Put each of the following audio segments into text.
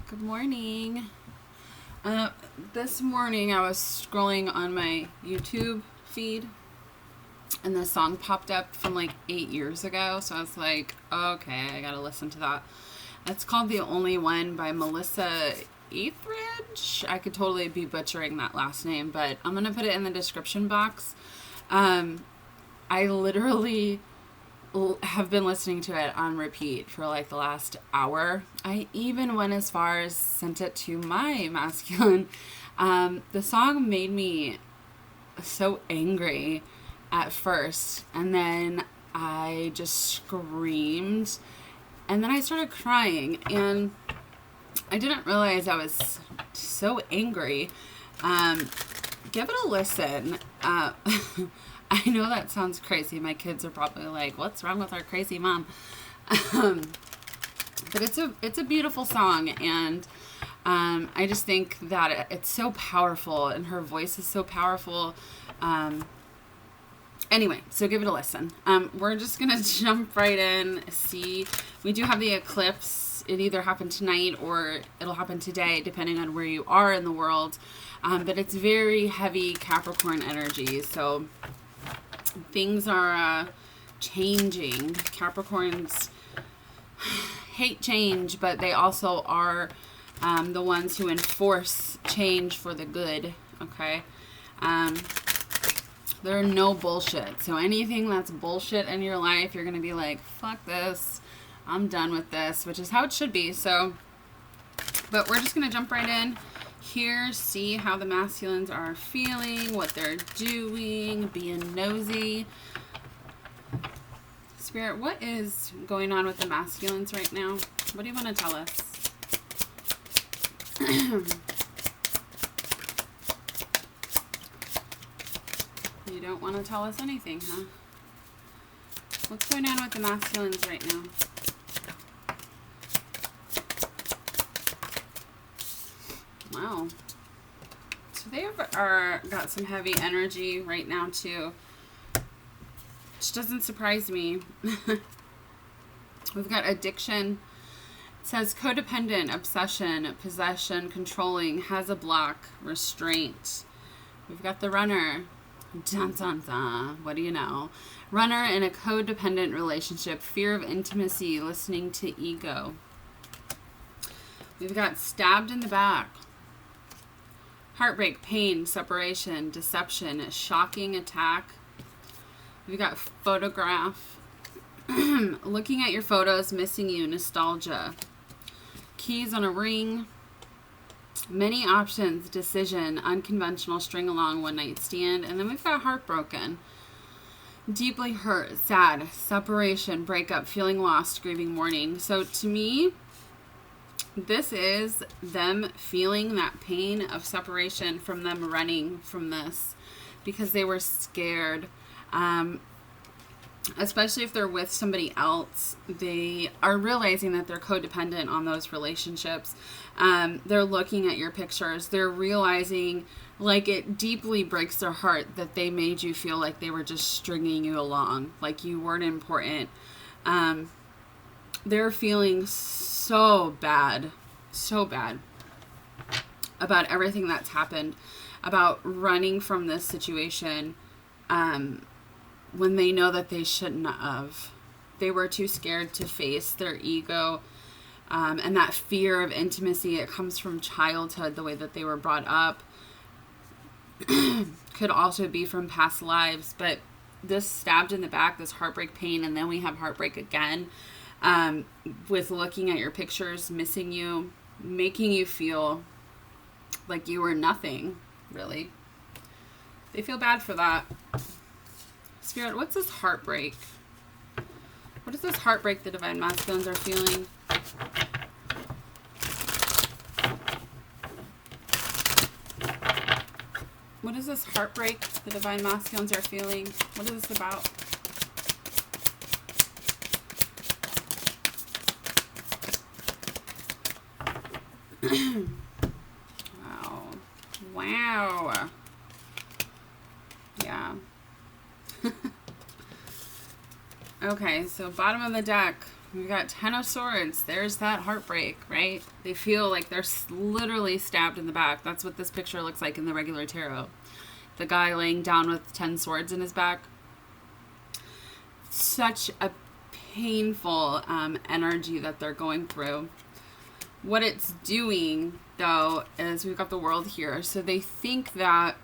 Good morning. This morning I was scrolling on my YouTube feed and the song popped up from like 8 years ago. So I was like, okay, I gotta listen to that. It's called The Only One by Melissa Etheridge. I could totally be butchering that last name, but I'm gonna put it in the description box. I literally have been listening to it on repeat for like the last hour. I even went as far as sent it to my masculine. The song made me so angry at first, and then I just screamed, and then I started crying, and I didn't realize I was so angry. Give it a listen. I know that sounds crazy. My kids are probably like, what's wrong with our crazy mom? But it's a beautiful song, and I just think that it's so powerful, and her voice is so powerful. Anyway, so give it a listen. We're just going to jump right in. See, we do have the eclipse. It either happened tonight or it'll happen today, depending on where you are in the world. But it's very heavy Capricorn energy, so things are changing. Capricorns hate change, but they also are the ones who enforce change for the good, okay? They're no bullshit. So anything that's bullshit in your life, you're going to be like, fuck this. I'm done with this, which is how it should be. So, but we're just going to jump right in here, see how the masculines are feeling, what they're doing, being nosy. Spirit, what is going on with the masculines right now? What do you want to tell us? You don't want to tell us anything, huh? What's going on with the masculines right now? Wow. So they are got some heavy energy right now too, which doesn't surprise me. We've got addiction. It says codependent, obsession, possession, controlling, has a block, restraint. We've got the runner. Dun, dun, dun. What do you know? Runner in a codependent relationship, fear of intimacy, listening to ego. We've got stabbed in the back. Heartbreak, pain, separation, deception, shocking attack. We've got photograph. Looking at your photos, missing you, nostalgia. Keys on a ring. Many options, decision, unconventional, string along, one night stand. And then we've got heartbroken. Deeply hurt, sad, separation, breakup, feeling lost, grieving, mourning. So to me, this is them feeling that pain of separation from them running from this because they were scared. Especially if they're with somebody else, they are realizing that they're codependent on those relationships. They're looking at your pictures. They're realizing, like, it deeply breaks their heart that they made you feel like they were just stringing you along, like you weren't important. They're feeling so bad about everything that's happened, about running from this situation, when they know that they shouldn't have. They were too scared to face their ego, and that fear of intimacy. It comes from childhood, the way that they were brought up. Could also be from past lives, but this stabbed in the back, this heartbreak pain, and then we have heartbreak again, with looking at your pictures, missing you, making you feel like you were nothing, really. They feel bad for that. Spirit, what's this heartbreak? What is this heartbreak the divine masculines are feeling? What is this heartbreak the divine masculines are feeling? What is this about? Wow. Yeah. Okay, so bottom of the deck, We've got Ten of Swords. There's that heartbreak, right? They feel like they're literally stabbed in the back. That's what this picture looks like in the regular tarot. The guy laying down with 10 swords in his back. Such a painful energy that they're going through. What it's doing, though, is we've got the World here. So they think that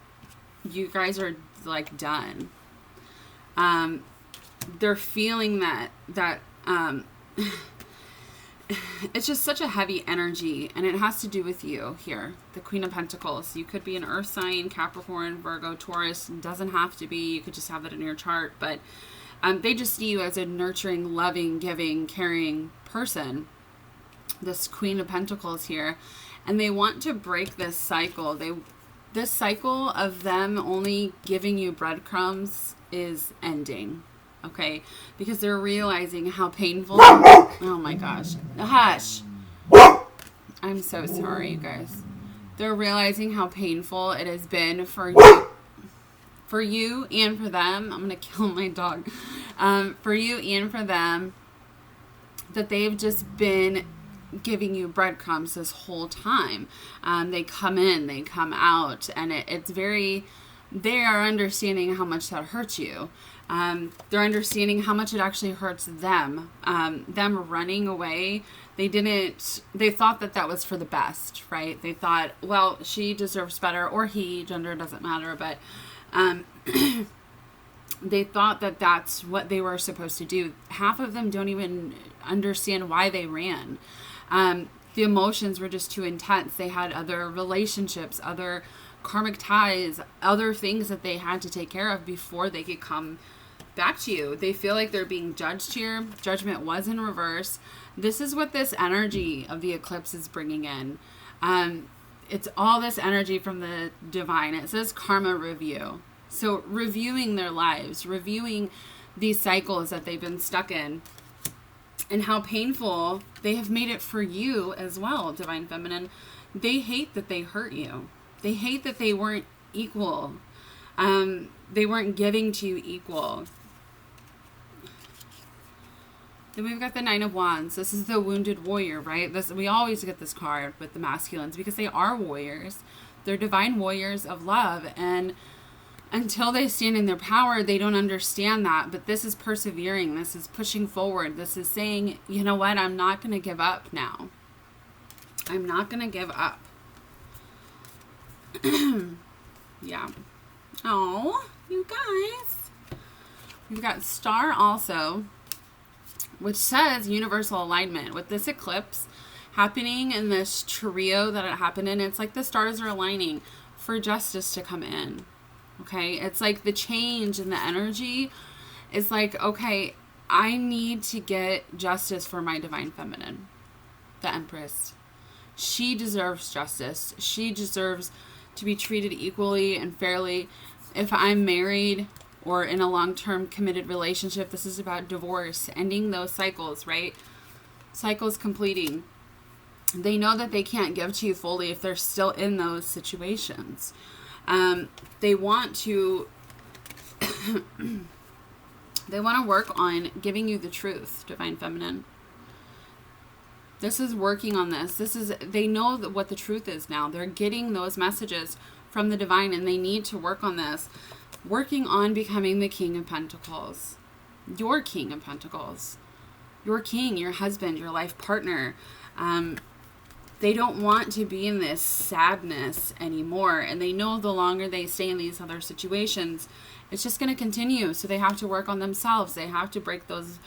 you guys are, like, done. They're feeling that it's just such a heavy energy, and it has to do with you here, the Queen of Pentacles. You could be an earth sign, Capricorn, Virgo, Taurus. It doesn't have to be. You could just have that in your chart, but they just see you as a nurturing, loving, giving, caring person, this Queen of Pentacles here, and they want to break this cycle. This cycle of them only giving you breadcrumbs is ending. Okay, because they're realizing how painful. Oh my gosh. Hush. I'm so sorry, you guys. They're realizing how painful it has been for you and for them. I'm going to kill my dog. For you and for them, that they've just been giving you breadcrumbs this whole time. They come in, they come out, and it's very, they are understanding how much that hurts you. They're understanding how much it actually hurts them. Them running away, they thought that was for the best, right? They thought, well, she deserves better, or he, gender doesn't matter, but they thought that that's what they were supposed to do. Half of them don't even understand why they ran. The emotions were just too intense. They had other relationships, other karmic ties, other things that they had to take care of before they could come back to you. They feel like they're being judged here. Judgment was in reverse. This is what this energy of the eclipse is bringing in. It's all this energy from the divine. It says karma review. So reviewing their lives, reviewing these cycles that they've been stuck in, and how painful they have made it for you as well, Divine Feminine. They hate that they hurt you. They hate that they weren't equal. They weren't giving to you equal. Then we've got the Nine of Wands. This is the wounded warrior, right? We always get this card with the masculines because they are warriors. They're divine warriors of love. And until they stand in their power, they don't understand that. But this is persevering. This is pushing forward. This is saying, you know what? I'm not going to give up now. I'm not going to give up. Yeah. Oh, you guys. We've got Star also, which says universal alignment. With this eclipse happening in this trio that it happened in, it's like the stars are aligning for justice to come in. Okay? It's like the change in the energy is like, okay, I need to get justice for my Divine Feminine, the Empress. She deserves justice. She deserves to be treated equally and fairly. If I'm married or in a long-term committed relationship, this is about divorce, ending those cycles, right? Cycles completing. They know that they can't give to you fully if they're still in those situations. They want to work on giving you the truth, Divine Feminine. This is working on this. They know what the truth is now. They're getting those messages from the divine, and they need to work on this. Working on becoming the King of Pentacles. Your King of Pentacles. Your king, your husband, your life partner. They don't want to be in this sadness anymore. And they know the longer they stay in these other situations, it's just going to continue. So they have to work on themselves. They have to break those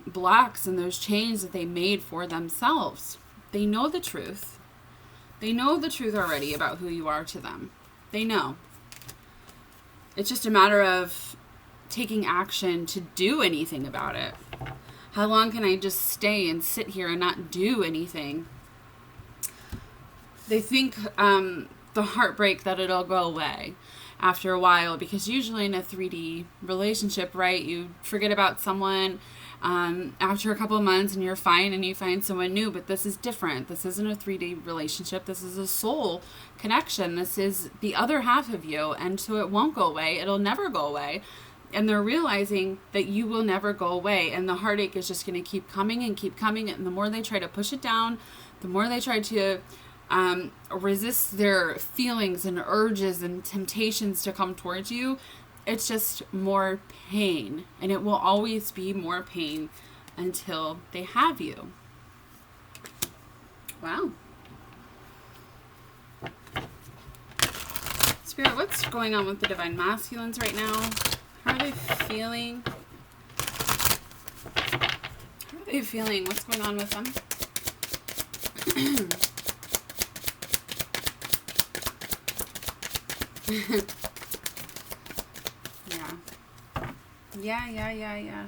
blocks and those chains that they made for themselves. They know the truth. They know the truth already about who you are to them. They know. It's just a matter of taking action to do anything about it. How long can I just stay and sit here and not do anything? They think the heartbreak that it'll go away after a while, because usually in a 3D relationship, right, you forget about someone after a couple of months and you're fine and you find someone new. But this is different. This isn't a 3D relationship. This is a soul connection. This is the other half of you, and so it won't go away. It'll never go away. And they're realizing that you will never go away. And the heartache is just going to keep coming and keep coming. And the more they try to push it down, the more they try to resist their feelings and urges and temptations to come towards you, it's just more pain. And it will always be more pain until they have you. Wow. Spirit, what's going on with the divine masculines right now? How are they feeling? How are they feeling? What's going on with them? Yeah.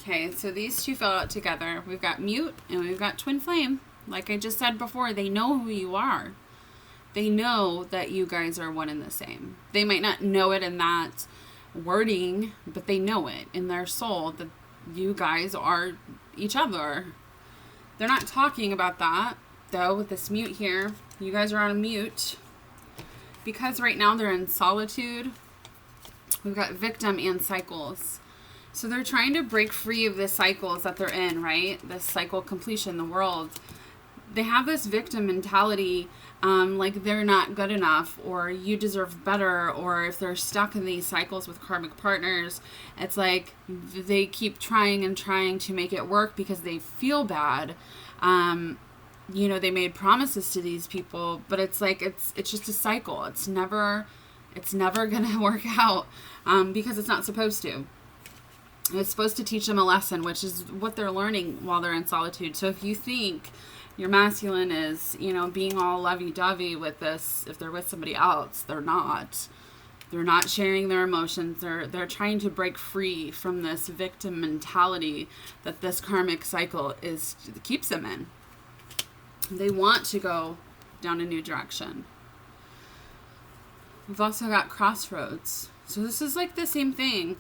Okay, so these two fell out together. We've got mute and we've got twin flame. Like I just said before, they know who you are. They know that you guys are one and the same. They might not know it in that wording, but they know it in their soul that you guys are each other. They're not talking about that, though, with this mute here. You guys are on a mute. Because right now they're in solitude, we've got victim and cycles. So they're trying to break free of the cycles that they're in, right? This cycle completion, the world. They have this victim mentality, like they're not good enough, or you deserve better, or if they're stuck in these cycles with karmic partners, it's like they keep trying and trying to make it work because they feel bad. You know, they made promises to these people, but it's like it's just a cycle. It's never gonna work out because it's not supposed to. It's supposed to teach them a lesson, which is what they're learning while they're in solitude. So if you think your masculine is, you know, being all lovey-dovey with this, if they're with somebody else, they're not. They're not sharing their emotions. They're trying to break free from this victim mentality that this karmic cycle keeps them in. They want to go down a new direction. We've also got crossroads. So this is like the same thing.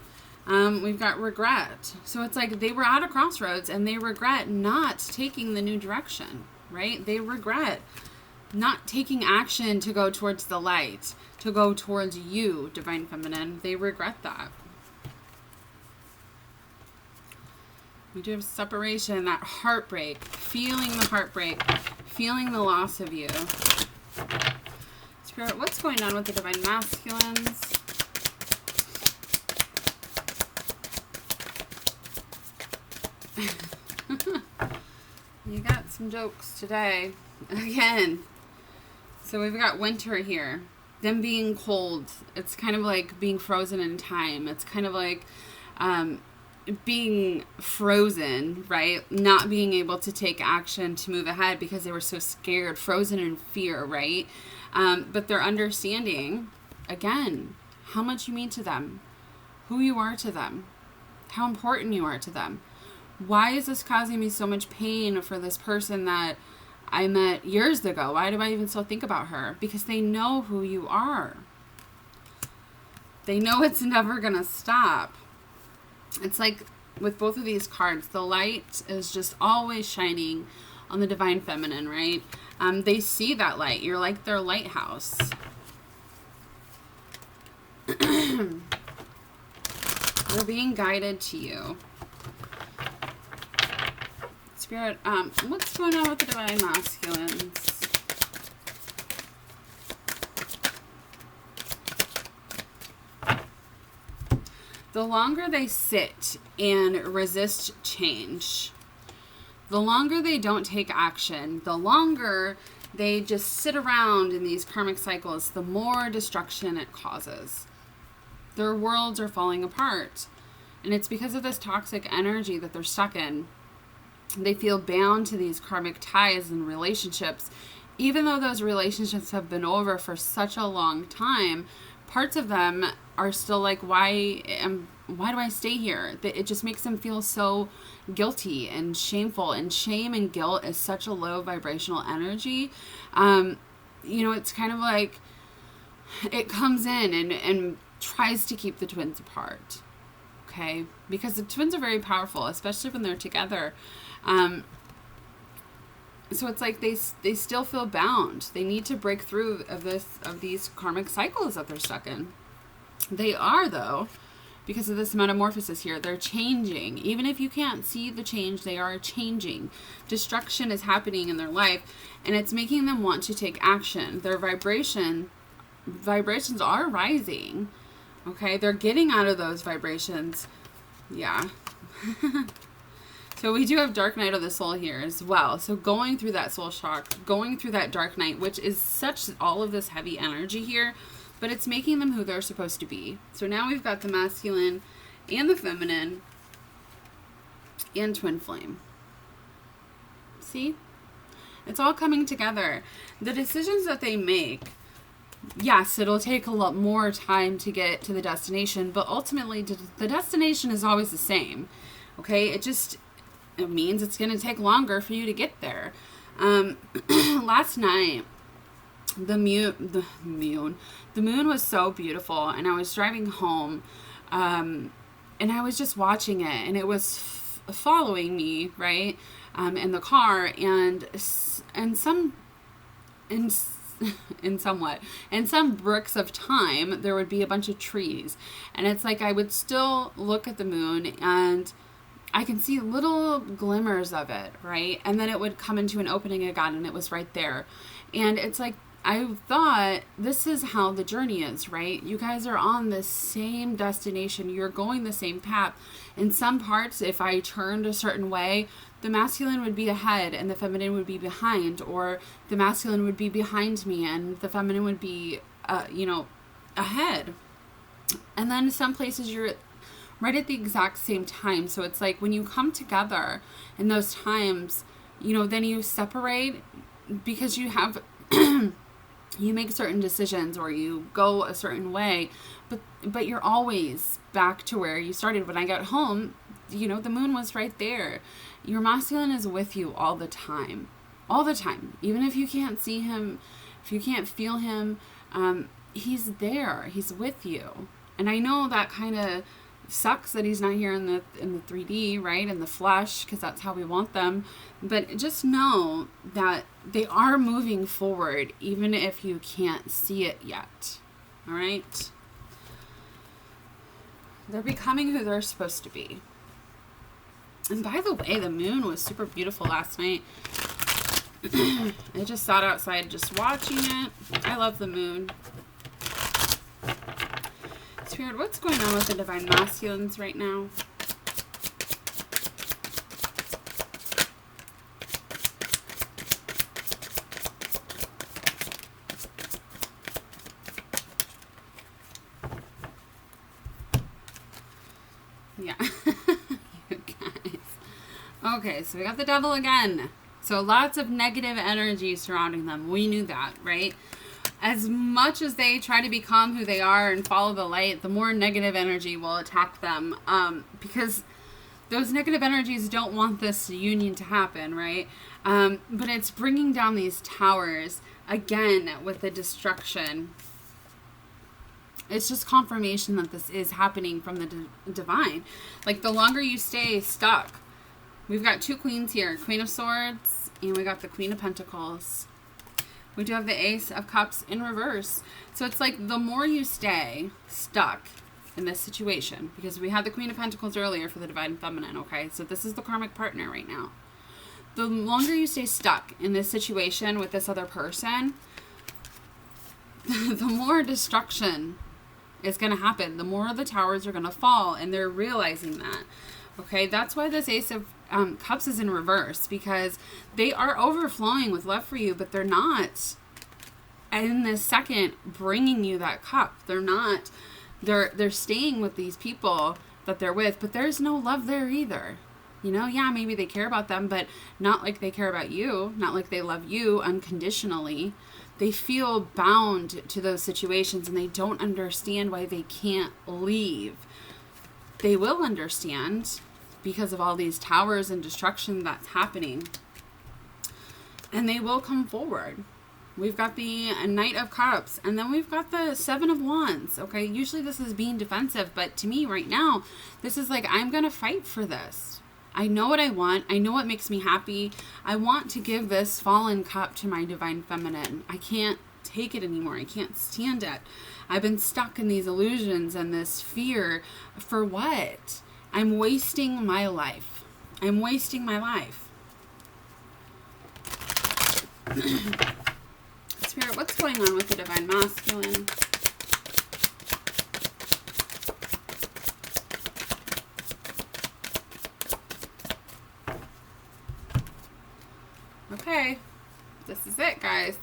We've got regret. So it's like they were at a crossroads and they regret not taking the new direction, right? They regret not taking action to go towards the light, to go towards you, divine feminine. They regret that. We do have separation, that heartbreak, feeling the heartbreak, feeling the loss of you. Spirit, what's going on with the divine masculines? You got some jokes today. Again. So we've got winter here. Them being cold. It's kind of like being frozen in time. It's kind of like being frozen, right? Not being able to take action to move ahead because they were so scared, frozen in fear, right? But they're understanding, again, how much you mean to them, who you are to them, how important you are to them. Why is this causing me so much pain for this person that I met years ago? Why do I even still think about her? Because they know who you are. They know it's never going to stop. It's like with both of these cards, the light is just always shining on the divine feminine, right? They see that light. You're like their lighthouse. They're being guided to you. Spirit, what's going on with the divine masculines? The longer they sit and resist change, the longer they don't take action, the longer they just sit around in these karmic cycles, the more destruction it causes. Their worlds are falling apart. And it's because of this toxic energy that they're stuck in. They feel bound to these karmic ties and relationships. Even though those relationships have been over for such a long time, parts of them are still like, why do I stay here? It just makes them feel so guilty and shameful. And shame and guilt is such a low vibrational energy. You know, it's kind of like it comes in and tries to keep the twins apart. Okay? Because the twins are very powerful, especially when they're together. So it's like they still feel bound. They need to break through of these karmic cycles that they're stuck in. They are, though, because of this metamorphosis here. They're changing. Even if you can't see the change, they are changing. Destruction is happening in their life, and it's making them want to take action. Their vibrations are rising. Okay, they're getting out of those vibrations. Yeah. So we do have dark night of the soul here as well. So going through that soul shock, going through that dark night, which is such all of this heavy energy here, but it's making them who they're supposed to be. So now we've got the masculine and the feminine and twin flame. See? It's all coming together. The decisions that they make, yes, it'll take a lot more time to get to the destination, but ultimately the destination is always the same. Okay? It means it's going to take longer for you to get there. Last night, the moon was so beautiful, and I was driving home, and I was just watching it, and it was following me, right, in the car, and in some bricks of time, there would be a bunch of trees, and it's like I would still look at the moon, and I can see little glimmers of it, right? And then it would come into an opening again, and it was right there. And it's like, I thought, this is how the journey is, right? You guys are on the same destination. You're going the same path. In some parts, if I turned a certain way, the masculine would be ahead and the feminine would be behind, or the masculine would be behind me and the feminine would be, ahead. And then some places you're right at the exact same time. So it's like when you come together in those times, then you separate because you have, you make certain decisions or you go a certain way, but you're always back to where you started. When I got home, the moon was right there. Your masculine is with you all the time, even if you can't see him, if you can't feel him, he's there, he's with you. And I know that kind of sucks that he's not here in the 3D, right, in the flesh, because that's how we want them, but just know that they are moving forward even if you can't see it yet. All right, they're becoming who they're supposed to be. And by the way, the moon was super beautiful last night. I just sat outside just watching it. I love the moon. Spirit, what's going on with the divine masculines right now? Yeah. You guys. Okay, so we got the devil again. So lots of negative energy surrounding them. We knew that, right? As much as they try to become who they are and follow the light, the more negative energy will attack them, because those negative energies don't want this union to happen, right? But it's bringing down these towers again with the destruction. It's just confirmation that this is happening from the divine. Like, the longer you stay stuck, we've got two queens here, Queen of Swords, and we got the Queen of Pentacles. We do have the Ace of Cups in reverse. So it's like the more you stay stuck in this situation, because we had the Queen of Pentacles earlier for the Divine Feminine, okay? So this is the karmic partner right now. The longer you stay stuck in this situation with this other person, the more destruction is going to happen. The more the towers are going to fall, and they're realizing that. Okay, that's why this Ace of Cups is in reverse, because they are overflowing with love for you, but they're not in this second bringing you that cup. They're not. They're staying with these people that they're with, but there's no love there either. Yeah, maybe they care about them, but not like they care about you, not like they love you unconditionally. They feel bound to those situations, and they don't understand why they can't leave. They will understand because of all these towers and destruction that's happening. And they will come forward. We've got the Knight of Cups, and then we've got the Seven of Wands. Okay, usually this is being defensive, but to me right now, this is like, I'm going to fight for this. I know what I want. I know what makes me happy. I want to give this fallen cup to my divine feminine. I can't take it anymore. I can't stand it. I've been stuck in these illusions and this fear. For what? I'm wasting my life. I'm wasting my life. Spirit, what's going on with the divine masculine? Okay, this is it, guys.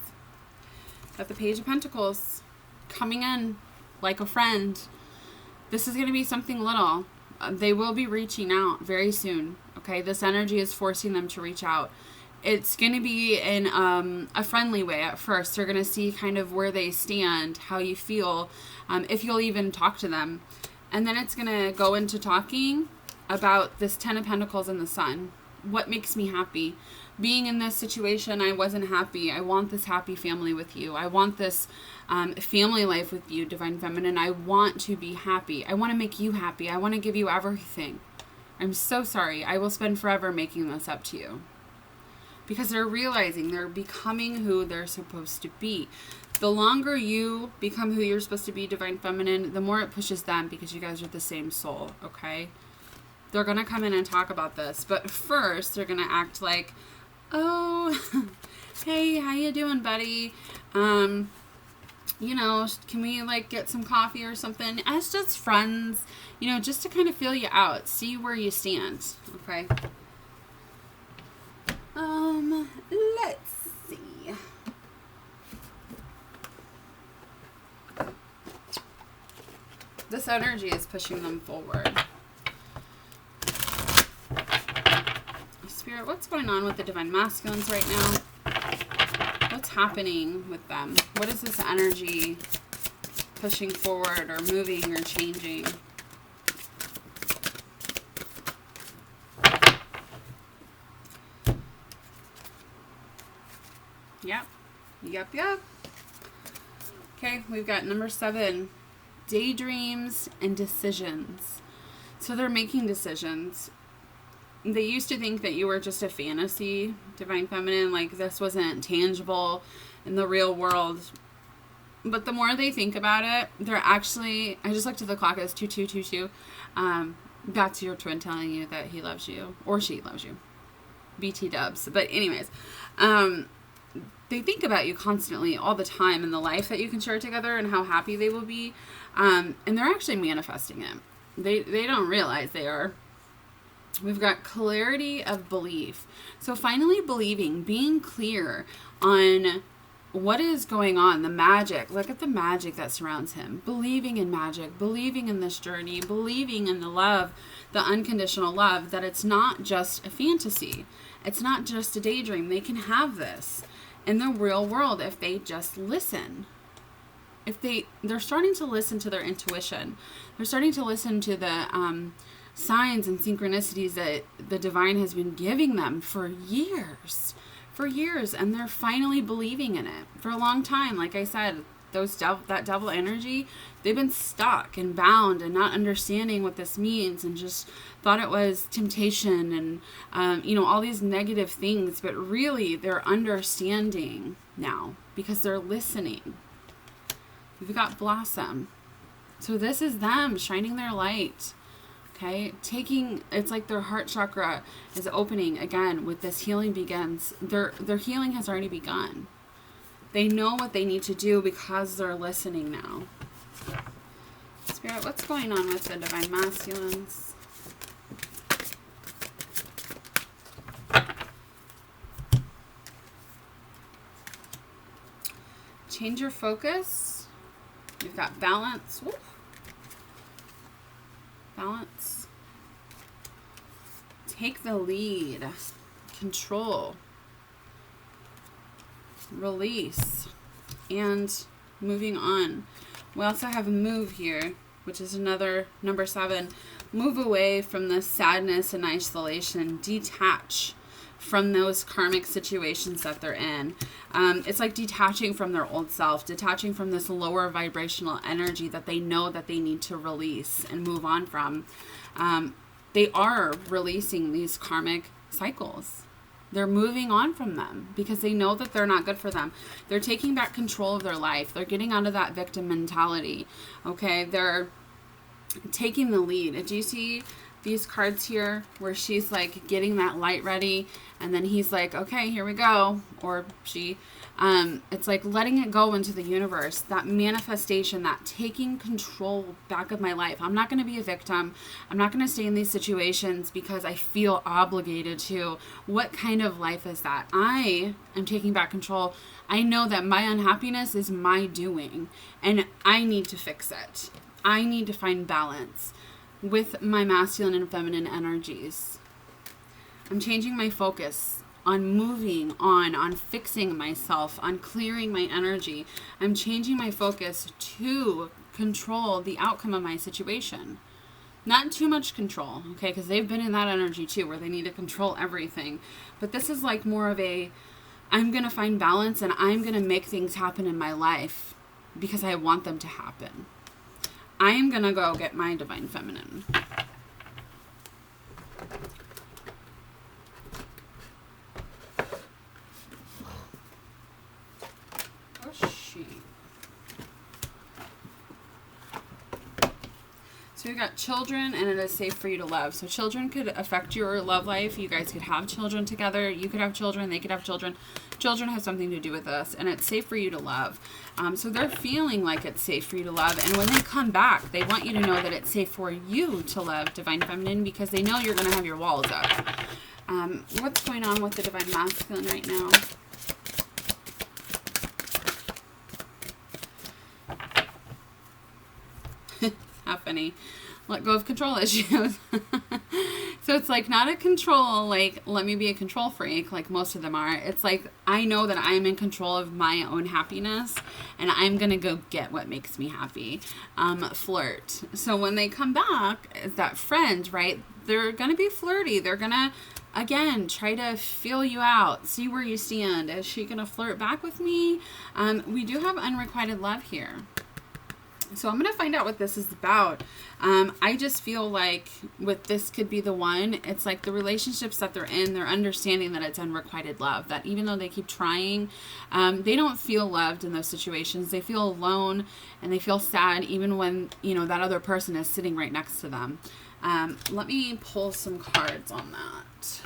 Got the Page of Pentacles coming in like a friend. This is going to be something little. They will be reaching out very soon. Okay, this energy is forcing them to reach out. It's going to be in a friendly way at first. They're going to see kind of where they stand, how you feel, if you'll even talk to them. And then it's going to go into talking about this Ten of Pentacles and the Sun. What makes me happy? Being in this situation, I wasn't happy. I want this happy family with you. I want this family life with you, Divine Feminine. I want to be happy. I want to make you happy. I want to give you everything. I'm so sorry. I will spend forever making this up to you. Because they're realizing they're becoming who they're supposed to be. The longer you become who you're supposed to be, Divine Feminine, the more it pushes them, because you guys are the same soul, okay? They're going to come in and talk about this. But first, they're going to act like, oh, hey, how you doing, buddy? You know, can we, like, get some coffee or something? As just friends, you know, just to kind of feel you out. See where you stand, okay? Let's see. This energy is pushing them forward. Spirit, what's going on with the Divine Masculines right now? What's happening with them? What is this energy pushing forward or moving or changing? Yep. Okay, we've got number 7, daydreams and decisions. So they're making decisions. They used to think that you were just a fantasy, Divine Feminine, like this wasn't tangible in the real world. But the more they think about it, they're actually, I just looked at the clock, it's 2222. That's your twin telling you that he loves you, or she loves you. BT dubs. But anyways, they think about you constantly all the time in the life that you can share together and how happy they will be. And they're actually manifesting it. They don't realize they are. We've got clarity of belief. So finally believing, being clear on what is going on, the magic. Look at the magic that surrounds him. Believing in magic, believing in this journey, believing in the love, the unconditional love, that it's not just a fantasy. It's not just a daydream. They can have this in the real world if they just listen. If they're starting to listen to their intuition. They're starting to listen to the signs and synchronicities that the divine has been giving them for years, and they're finally believing in it. For a long time, like I said, that devil energy, they've been stuck and bound and not understanding what this means, and just thought it was temptation and all these negative things. But really, they're understanding now because they're listening. We've got Blossom. So this is them shining their light. Okay, it's like their heart chakra is opening again with this healing begins. Their healing has already begun. They know what they need to do because they're listening now. Spirit, what's going on with the Divine Masculines? Change your focus. You've got balance. Woo. Balance. Take the lead. Control. Release. And moving on. We also have a move here, which is another number 7. Move away from the sadness and isolation. Detach from those karmic situations that they're in. It's like detaching from their old self, detaching from this lower vibrational energy that they know that they need to release and move on from. they are releasing these karmic cycles. They're moving on from them because they know that they're not good for them. They're taking back control of their life. They're getting out of that victim mentality. Okay, they're taking the lead. Do you see these cards here where she's like getting that light ready, and then he's like, okay, here we go, or she, it's like letting it go into the universe, that manifestation, that taking control back of my life. I'm not going to be a victim. I'm not going to stay in these situations because I feel obligated to. What kind of life is that? I am taking back control. I know that my unhappiness is my doing, and I need to fix it. I need to find balance with my masculine and feminine energies. I'm changing my focus on moving on fixing myself, on clearing my energy. I'm changing my focus to control the outcome of my situation. Not too much control, okay? Because they've been in that energy too, where they need to control everything. But this is like more of a, I'm going to find balance and I'm going to make things happen in my life because I want them to happen. I am going to go get my divine feminine. Oh, shit. So we got children, and it is safe for you to love. So children could affect your love life. You guys could have children together. You could have children. They could have children. Children have something to do with this, and it's safe for you to love. So they're feeling like it's safe for you to love, and when they come back, they want you to know that it's safe for you to love divine feminine because they know you're going to have your walls up. What's going on with the divine masculine right now? How funny. Let go of control issues. So it's like not a control, like, let me be a control freak, like most of them are. It's like, I know that I'm in control of my own happiness, and I'm going to go get what makes me happy. Flirt. So when they come back as that friend, right, they're going to be flirty. They're going to, again, try to feel you out, see where you stand. Is she going to flirt back with me? We do have unrequited love here. So I'm going to find out what this is about. I just feel like with this could be the one. It's like the relationships that they're in, they're understanding that it's unrequited love. That even though they keep trying, they don't feel loved in those situations. They feel alone and they feel sad even when, you know, that other person is sitting right next to them. Let me pull some cards on that.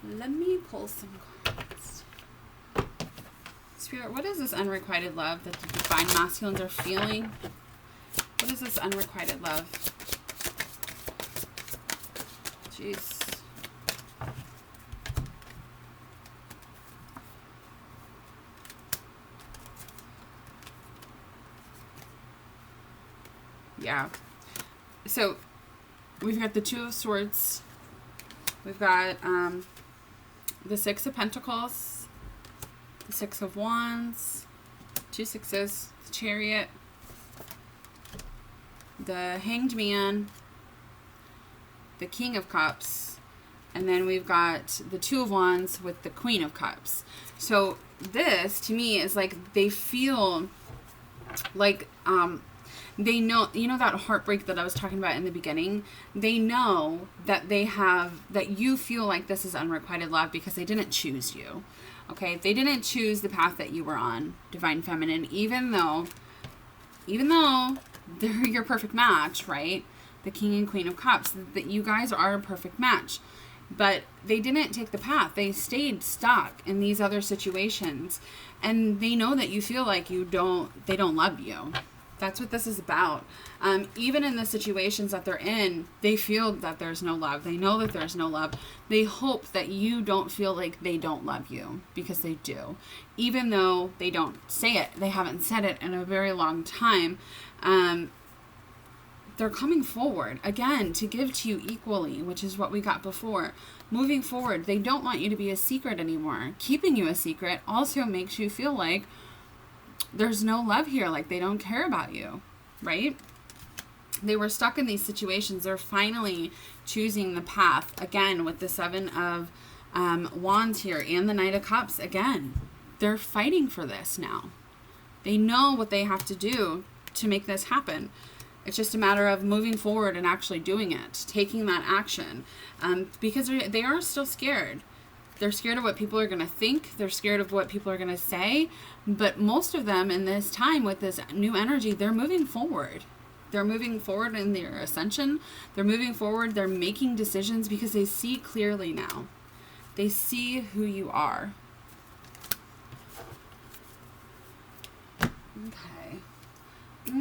Let me pull some cards. Spirit, what is this unrequited love that the divine masculines are feeling? What is this unrequited love? Jeez. Yeah. So we've got the Two of Swords. We've got the Six of Pentacles. The Six of Wands, 2 sixes, the Chariot, the Hanged Man, the King of Cups, and then we've got the Two of Wands with the Queen of Cups. So this, to me, is like they feel like they know, you know, that heartbreak that I was talking about in the beginning. They know that they have, that you feel like this is unrequited love because they didn't choose you. Okay, they didn't choose the path that you were on, divine feminine, even though they're your perfect match, right? The King and Queen of Cups, that you guys are a perfect match. But they didn't take the path. They stayed stuck in these other situations. And they know that you feel like they don't love you. That's what this is about. Even in the situations that they're in, they feel that there's no love. They know that there's no love. They hope that you don't feel like they don't love you, because they do. Even though they don't say it, they haven't said it in a very long time. They're coming forward, again, to give to you equally, which is what we got before. Moving forward, they don't want you to be a secret anymore. Keeping you a secret also makes you feel like there's no love here, like they don't care about you, right? They were stuck in these situations. They're finally choosing the path, again, with the Seven of Wands here and the Knight of Cups. Again, they're fighting for this now. They know what they have to do to make this happen. It's just a matter of moving forward and actually doing it, taking that action, because they are still scared. They're scared of what people are going to think. They're scared of what people are going to say. But most of them in this time with this new energy, they're moving forward. They're moving forward in their ascension. They're moving forward. They're making decisions because they see clearly now. They see who you are.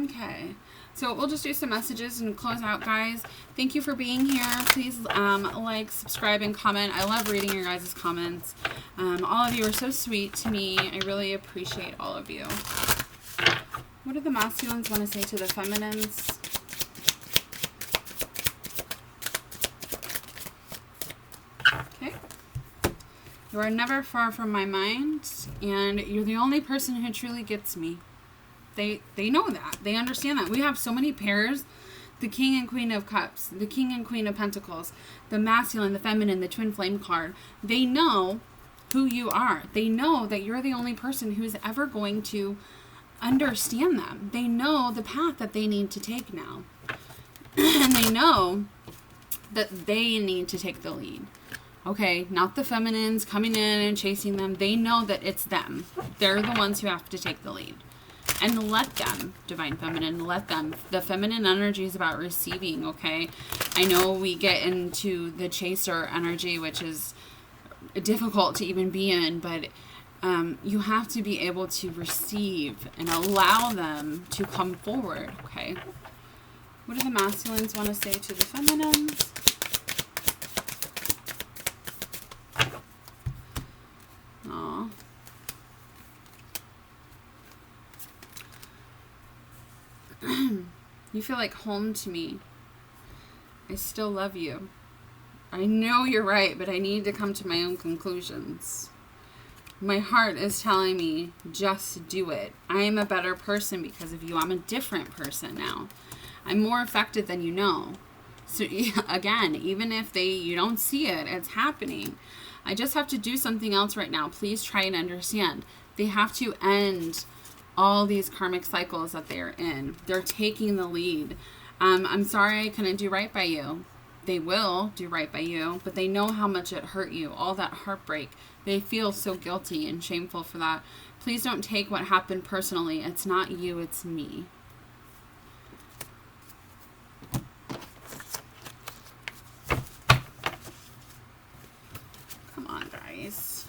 Okay. So we'll just do some messages and close out, guys. Thank you for being here. Please like, subscribe, and comment. I love reading your guys' comments. All of you are so sweet to me. I really appreciate all of you. What do the masculines want to say to the feminines? Okay. You are never far from my mind, and you're the only person who truly gets me. They know that. They understand that. We have so many pairs. The King and Queen of Cups. The King and Queen of Pentacles. The masculine, the feminine, the twin flame card. They know who you are. They know that you're the only person who's ever going to understand them. They know the path that they need to take now. And they know that they need to take the lead. Okay, not the feminines coming in and chasing them. They know that it's them. They're the ones who have to take the lead. And let them, Divine Feminine, let them. The feminine energy is about receiving, okay? I know we get into the chaser energy, which is difficult to even be in, but you have to be able to receive and allow them to come forward, okay? What do the masculines want to say to the feminines? Aww. You feel like home to me. I still love you. I know you're right, but I need to come to my own conclusions. My heart is telling me, just do it. I am a better person because of you. I'm a different person now. I'm more affected than you know. So again, even if you don't see it, it's happening. I just have to do something else right now. Please try and understand. They have to end all these karmic cycles that they're in. They're taking the lead. I'm sorry I couldn't do right by you. They will do right by you, but they know how much it hurt you, all that heartbreak. They feel so guilty and shameful for that. Please don't take what happened personally. It's not you, it's me. Come on, guys.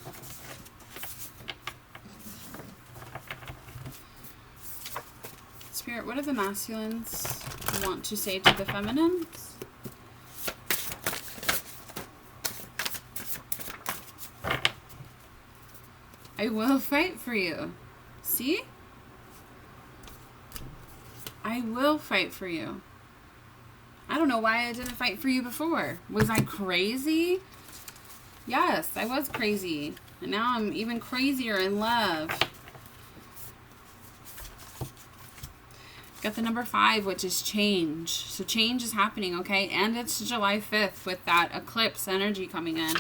Spirit, what do the masculines want to say to the feminines? I will fight for you. See? I will fight for you. I don't know why I didn't fight for you before. Was I crazy? Yes, I was crazy. And now I'm even crazier in love. Got the number 5, which is change. So change is happening, okay? And it's July 5th with that eclipse energy coming in.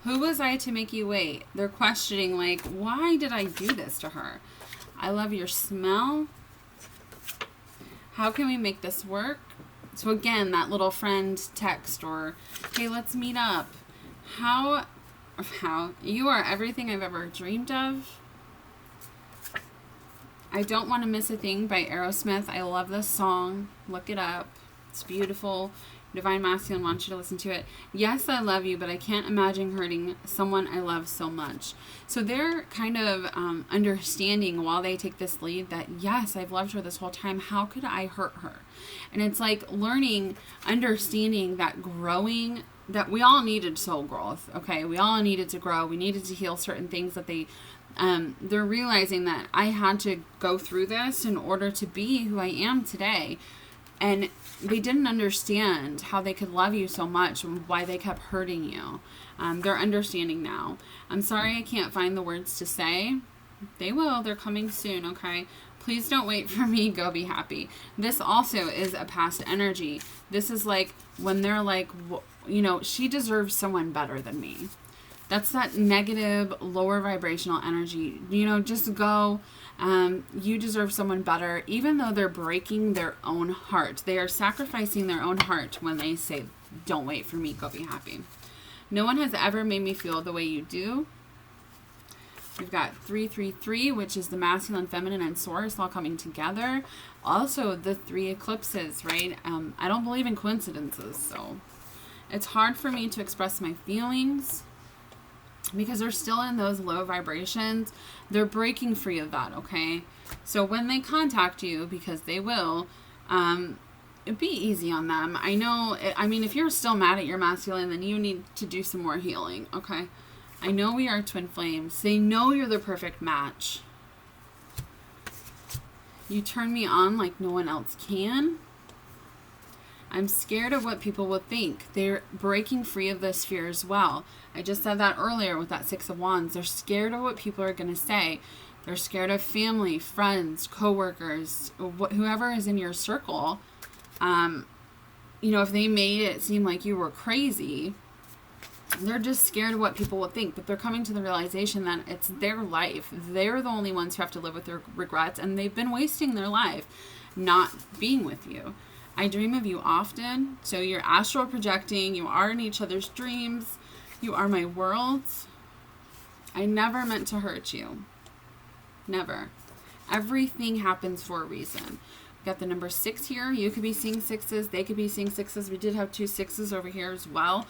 Who was I to make you wait? They're questioning, like, why did I do this to her? I love your smell. How can we make this work? So again, that little friend text or, hey, let's meet up. How you are everything I've ever dreamed of. I Don't Want to Miss a Thing by Aerosmith. I love this song. Look it up. It's beautiful. Divine Masculine wants you to listen to it. Yes, I love you, but I can't imagine hurting someone I love so much. So they're kind of understanding while they take this lead that, yes, I've loved her this whole time. How could I hurt her? And it's like learning, understanding that growing, that we all needed soul growth, okay? We all needed to grow. We needed to heal certain things that they're realizing that I had to go through this in order to be who I am today. And they didn't understand how they could love you so much and why they kept hurting you. They're understanding now. I'm sorry I can't find the words to say. They will. They're coming soon, okay? Please don't wait for me. Go be happy. This also is a past energy. This is like when they're like, you know, she deserves someone better than me. That's that negative, lower vibrational energy. Just go. You deserve someone better, even though they're breaking their own heart. They are sacrificing their own heart when they say, don't wait for me, go be happy. No one has ever made me feel the way you do. We've got 333, which is the masculine, feminine, and source all coming together. Also, the 3 eclipses, right? I don't believe in coincidences, so it's hard for me to express my feelings because they're still in those low vibrations. They're breaking free of that, okay? So when they contact you, because they will, be easy on them. I know, if you're still mad at your masculine, then you need to do some more healing, okay? I know we are twin flames. They know you're the perfect match. You turn me on like no one else can. I'm scared of what people will think. They're breaking free of this fear as well. I just said that earlier with that 6 of Wands. They're scared of what people are going to say. They're scared of family, friends, coworkers, whoever is in your circle. If they made it seem like you were crazy, they're just scared of what people will think, but they're coming to the realization that it's their life. They're the only ones who have to live with their regrets, and they've been wasting their life not being with you. I dream of you often, so you're astral projecting. You are in each other's dreams. You are my worlds. I never meant to hurt you. Never. Everything happens for a reason. Got the number 6 here. You could be seeing 6s. They could be seeing 6s. We did have 2 6s over here as well.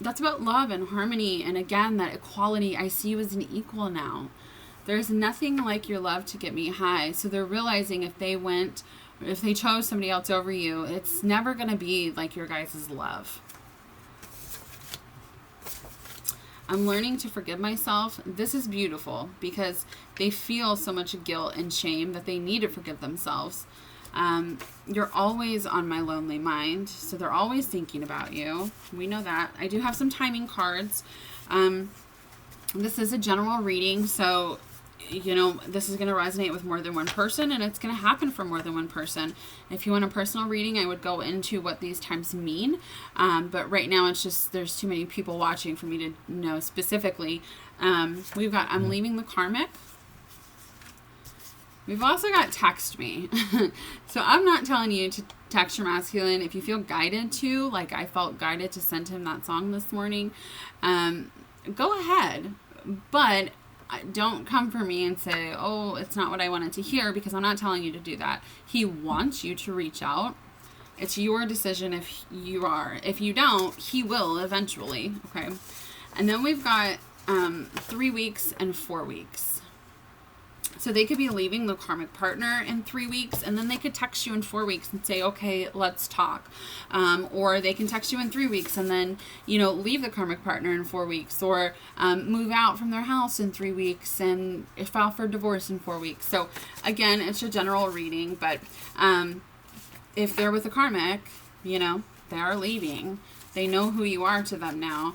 That's about love and harmony. And again, that equality. I see you as an equal now. There's nothing like your love to get me high. So they're realizing if they chose somebody else over you, it's never going to be like your guys' love. I'm learning to forgive myself. This is beautiful because they feel so much guilt and shame that they need to forgive themselves. You're always on my lonely mind, so they're always thinking about you. We know that. I do have some timing cards. This is a general reading, so this is going to resonate with more than one person, and it's going to happen for more than one person. If you want a personal reading, I would go into what these times mean. But right now, it's just there's too many people watching for me to know specifically. We've got I'm leaving the karmic. We've also got text me. So I'm not telling you to text your masculine. If you feel guided to, like I felt guided to send him that song this morning, go ahead. But don't come for me and say, oh, it's not what I wanted to hear, because I'm not telling you to do that. He wants you to reach out. It's your decision if you are. If you don't, he will eventually, okay? And then we've got 3 weeks and 4 weeks. So they could be leaving the karmic partner in 3 weeks, and then they could text you in 4 weeks and say, okay, let's talk. Or they can text you in 3 weeks and then, leave the karmic partner in 4 weeks, or move out from their house in 3 weeks and file for divorce in 4 weeks. So again, it's a general reading, but if they're with the karmic, they are leaving. They know who you are to them now.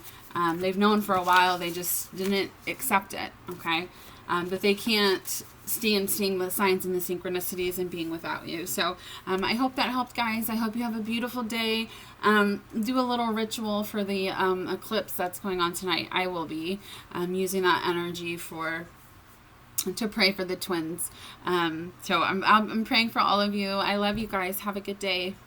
They've known for a while. They just didn't accept it, okay? But they can't stand seeing the signs and the synchronicities and being without you. So I hope that helped, guys. I hope you have a beautiful day. Do a little ritual for the eclipse that's going on tonight. I will be using that energy to pray for the twins. So I'm praying for all of you. I love you guys. Have a good day.